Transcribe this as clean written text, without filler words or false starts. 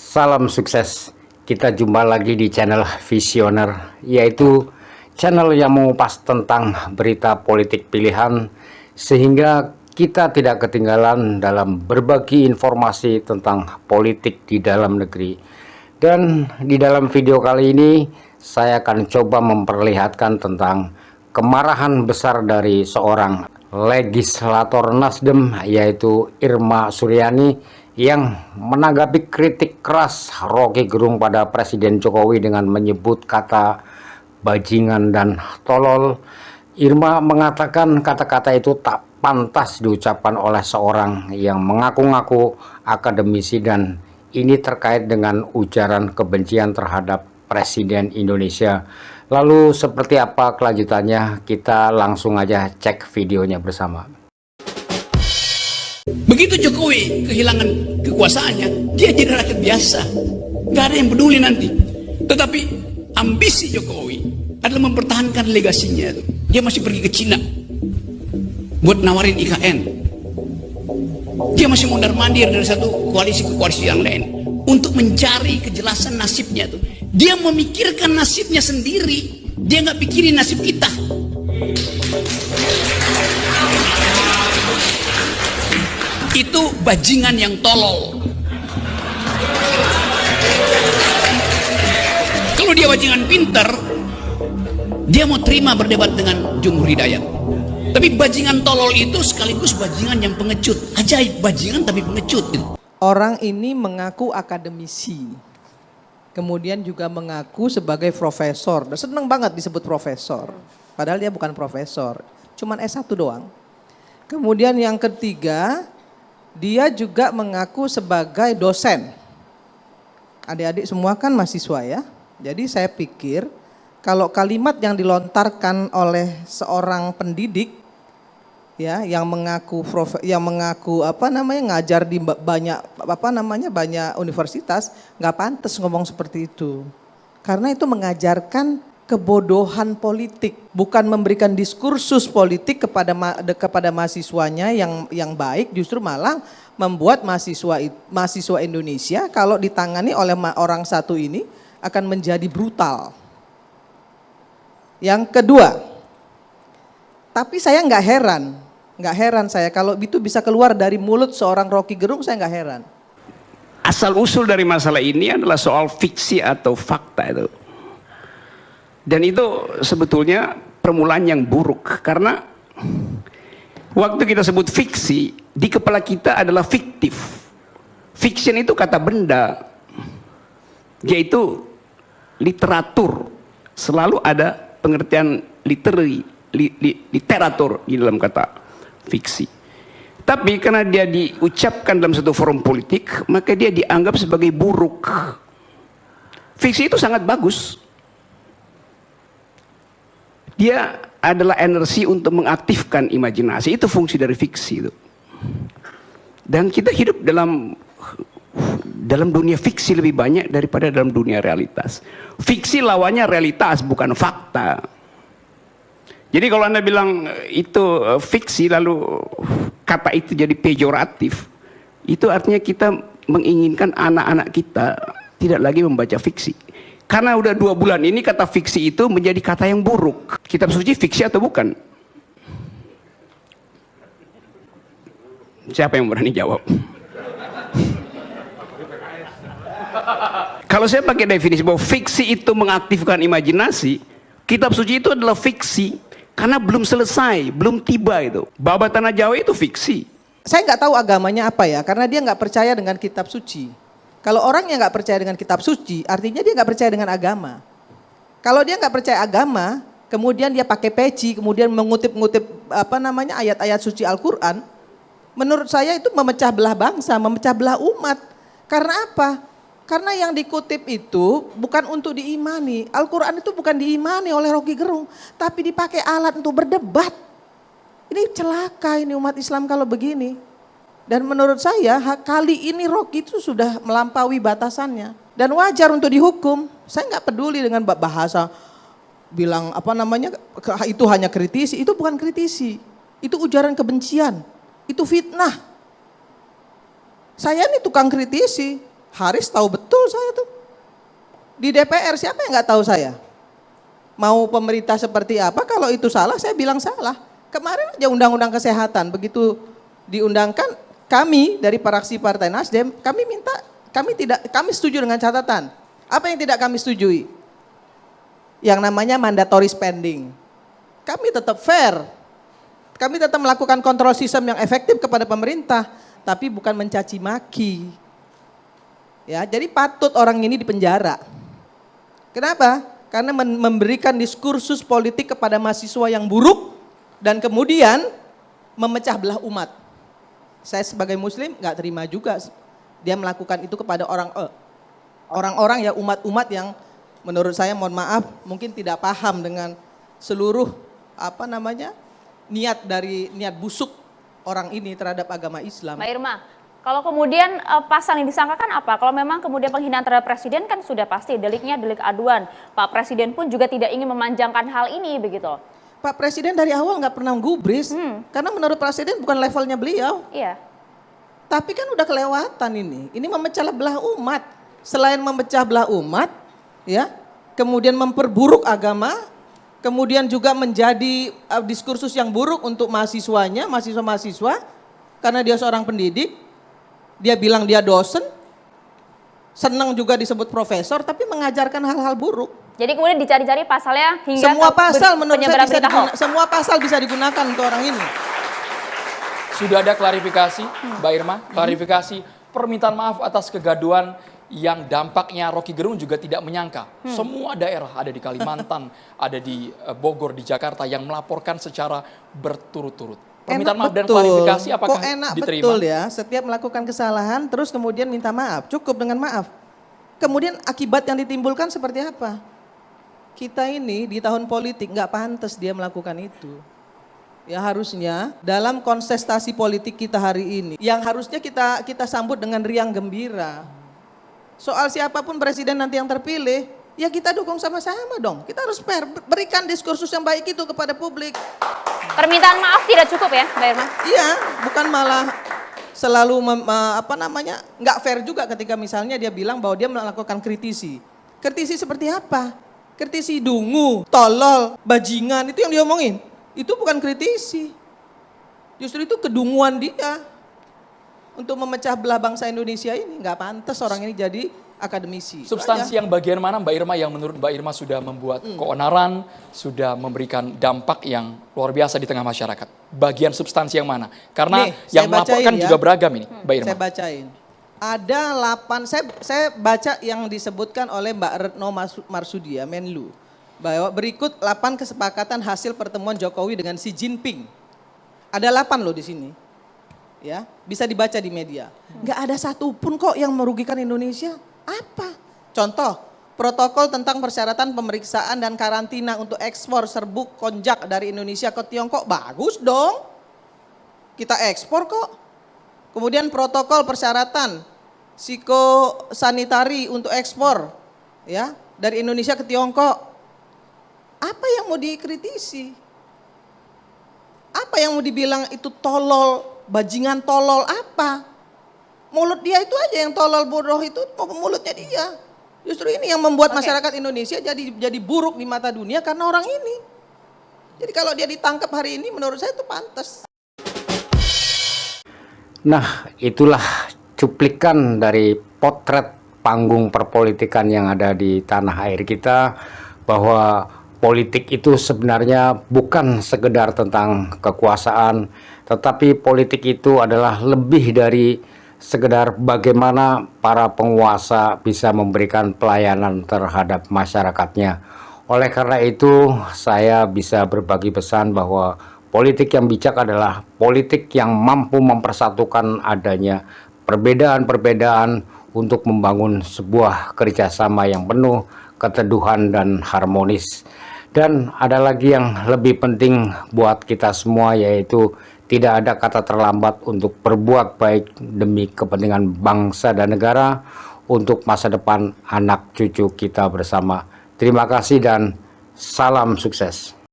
Salam sukses. Kita jumpa lagi di channel Visioner, yaitu channel yang mengupas tentang berita politik pilihan sehingga kita tidak ketinggalan dalam berbagi informasi tentang politik di dalam negeri. Dan di dalam video kali ini saya akan coba memperlihatkan tentang kemarahan besar dari seorang legislator Nasdem, yaitu Irma Suryani, yang menanggapi kritik keras Rocky Gerung pada Presiden Jokowi dengan menyebut kata bajingan dan tolol. Irma mengatakan kata-kata itu tak pantas diucapkan oleh seorang yang mengaku-ngaku akademisi, dan ini terkait dengan ujaran kebencian terhadap Presiden Indonesia. Lalu seperti apa kelanjutannya? Kita langsung aja cek videonya bersama. Begitu Jokowi kehilangan kekuasaannya, dia jadi rakyat biasa, gak ada yang peduli nanti. Tetapi ambisi Jokowi adalah mempertahankan legasinya. Dia masih pergi ke Cina buat nawarin IKN. Dia masih mondar-mandir dari satu koalisi ke koalisi yang lain untuk mencari kejelasan nasibnya tuh. Dia memikirkan nasibnya sendiri, dia nggak pikirin nasib kita. Itu bajingan yang tolol. Kalau dia bajingan pinter, dia mau terima berdebat dengan Jumhur Hidayat. Tapi bajingan tolol itu sekaligus bajingan yang pengecut. Ajaib, bajingan tapi pengecut gitu. Orang ini mengaku akademisi, kemudian juga mengaku sebagai profesor. Seneng banget disebut profesor, padahal dia bukan profesor, cuman S1 doang. Kemudian yang ketiga, dia juga mengaku sebagai dosen. Adik-adik semua kan mahasiswa ya. Jadi saya pikir kalau kalimat yang dilontarkan oleh seorang pendidik ya yang mengaku ngajar di banyak universitas, nggak pantas ngomong seperti itu. Karena itu mengajarkan kebodohan politik, bukan memberikan diskursus politik kepada mahasiswanya yang baik, justru malah membuat mahasiswa Indonesia kalau ditangani oleh orang satu ini akan menjadi brutal. Yang kedua, tapi saya nggak heran saya kalau itu bisa keluar dari mulut seorang Rocky Gerung, saya nggak heran. Asal usul dari masalah ini adalah soal fiksi atau fakta itu. Dan itu sebetulnya permulaan yang buruk, karena waktu kita sebut fiksi, di kepala kita adalah fiktif. Fiction itu kata benda, yaitu literatur. Selalu ada pengertian literatur di dalam kata fiksi. Tapi karena dia diucapkan dalam satu forum politik, maka dia dianggap sebagai buruk. Fiksi itu sangat bagus. Dia adalah energi untuk mengaktifkan imajinasi. Itu fungsi dari fiksi itu. Dan kita hidup dalam dunia fiksi lebih banyak daripada dalam dunia realitas. Fiksi lawannya realitas, bukan fakta. Jadi kalau Anda bilang itu fiksi lalu kata itu jadi pejoratif, itu artinya kita menginginkan anak-anak kita tidak lagi membaca fiksi. Karena udah 2 bulan ini kata fiksi itu menjadi kata yang buruk. Kitab suci fiksi atau bukan? Siapa yang berani jawab? Kalau saya pakai definisi bahwa fiksi itu mengaktifkan imajinasi, kitab suci itu adalah fiksi. Karena belum selesai, belum tiba itu. Baba Tanah Jawa itu fiksi. Saya nggak tahu agamanya apa ya, karena dia nggak percaya dengan kitab suci. Kalau orang yang nggak percaya dengan kitab suci, artinya dia nggak percaya dengan agama. Kalau dia nggak percaya agama, kemudian dia pakai peci, kemudian mengutip-ngutip ayat-ayat suci Al-Quran, menurut saya itu memecah belah bangsa, memecah belah umat. Karena apa? Karena yang dikutip itu bukan untuk diimani. Al-Quran itu bukan diimani oleh Rocky Gerung, tapi dipakai alat untuk berdebat. Ini celaka ini umat Islam kalau begini. Dan menurut saya kali ini Rocky itu sudah melampaui batasannya. Dan wajar untuk dihukum. Saya nggak peduli dengan bahasa bilang itu hanya kritisi. Itu bukan kritisi. Itu ujaran kebencian. Itu fitnah. Saya ini tukang kritisi. Haris tahu betul saya tuh. Di DPR siapa yang nggak tahu saya? Mau pemerintah seperti apa, kalau itu salah saya bilang salah. Kemarin aja undang-undang kesehatan, begitu diundangkan, kami dari fraksi Partai Nasdem, kami setuju dengan catatan. Apa yang tidak kami setujui? Yang namanya mandatory spending. Kami tetap fair. Kami tetap melakukan kontrol sistem yang efektif kepada pemerintah, tapi bukan mencaci maki. Ya, jadi patut orang ini dipenjara. Kenapa? Karena memberikan diskursus politik kepada mahasiswa yang buruk dan kemudian memecah belah umat. Saya sebagai muslim nggak terima juga dia melakukan itu kepada orang-orang ya, umat-umat yang menurut saya, mohon maaf, mungkin tidak paham dengan seluruh niat busuk orang ini terhadap agama Islam. Mbak Irma, kalau kemudian pasal yang disangkakan apa? Kalau memang kemudian penghinaan terhadap presiden kan sudah pasti deliknya delik aduan. Pak Presiden pun juga tidak ingin memanjangkan hal ini begitu. Pak Presiden dari awal nggak pernah gubris, karena menurut Presiden bukan levelnya beliau. Iya. Tapi kan udah kelewatan ini. Ini memecah belah umat. Selain memecah belah umat, ya, kemudian memperburuk agama, kemudian juga menjadi diskursus yang buruk untuk mahasiswanya, mahasiswa-mahasiswa, karena dia seorang pendidik, dia bilang dia dosen, senang juga disebut profesor, tapi mengajarkan hal-hal buruk. Jadi kemudian dicari-cari pasalnya hingga Semua pasal menurut saya penyebaran berita hoax. semua pasal bisa digunakan untuk orang ini. Sudah ada klarifikasi, Mbak Irma, klarifikasi permintaan maaf atas kegaduhan yang dampaknya Rocky Gerung juga tidak menyangka. Semua daerah ada di Kalimantan, ada di Bogor, di Jakarta yang melaporkan secara berturut-turut. Permintaan maaf dan klarifikasi apakah Kok enak diterima? betul ya, setiap melakukan kesalahan terus kemudian minta maaf, cukup dengan maaf. Kemudian akibat yang ditimbulkan seperti apa? Kita ini di tahun politik nggak pantas dia melakukan itu. Ya harusnya dalam kontestasi politik kita hari ini, yang harusnya kita sambut dengan riang gembira. Soal siapapun presiden nanti yang terpilih, ya kita dukung sama-sama dong. Kita harus fair, berikan diskursus yang baik itu kepada publik. Permintaan maaf tidak cukup ya, Mbak Irma? Iya, bukan malah selalu nggak fair juga ketika misalnya dia bilang bahwa dia melakukan kritisi. Kritisi seperti apa? Kritisi dungu, tolol, bajingan, itu yang diomongin. Itu bukan kritisi. Justru itu kedunguan dia untuk memecah belah bangsa Indonesia ini. Nggak pantas orang ini jadi akademisi. Substansi yang bagian mana Mbak Irma yang menurut Mbak Irma sudah membuat keonaran, sudah memberikan dampak yang luar biasa di tengah masyarakat? Bagian substansi yang mana? Karena Nih, yang melaporkan ya. juga beragam ini, Mbak Irma. Saya bacain. Ada 8, saya baca yang disebutkan oleh Mbak Retno Marsudi ya, Menlu. Bahwa berikut 8 kesepakatan hasil pertemuan Jokowi dengan Xi Jinping. Ada 8 loh di sini. Ya, bisa dibaca di media. Nggak ada satupun kok yang merugikan Indonesia. Apa? Contoh, protokol tentang persyaratan pemeriksaan dan karantina untuk ekspor serbuk konjak dari Indonesia ke Tiongkok. Bagus dong. Kita ekspor kok. Kemudian protokol persyaratan psikosanitari untuk ekspor ya dari Indonesia ke Tiongkok. Apa yang mau dikritisi? Apa yang mau dibilang itu tolol, bajingan tolol apa? Mulut dia itu aja yang tolol, bodoh itu mulutnya dia. Justru ini yang membuat masyarakat Indonesia jadi buruk di mata dunia karena orang ini. Jadi kalau dia ditangkap hari ini menurut saya itu pantas. Nah, itulah cuplikan dari potret panggung perpolitikan yang ada di tanah air kita, bahwa politik itu sebenarnya bukan sekedar tentang kekuasaan, tetapi politik itu adalah lebih dari sekedar bagaimana para penguasa bisa memberikan pelayanan terhadap masyarakatnya. Oleh karena itu, saya bisa berbagi pesan bahwa politik yang bijak adalah politik yang mampu mempersatukan adanya perbedaan-perbedaan untuk membangun sebuah kerjasama yang penuh keteduhan dan harmonis. Dan ada lagi yang lebih penting buat kita semua, yaitu tidak ada kata terlambat untuk berbuat baik demi kepentingan bangsa dan negara untuk masa depan anak cucu kita bersama. Terima kasih dan salam sukses.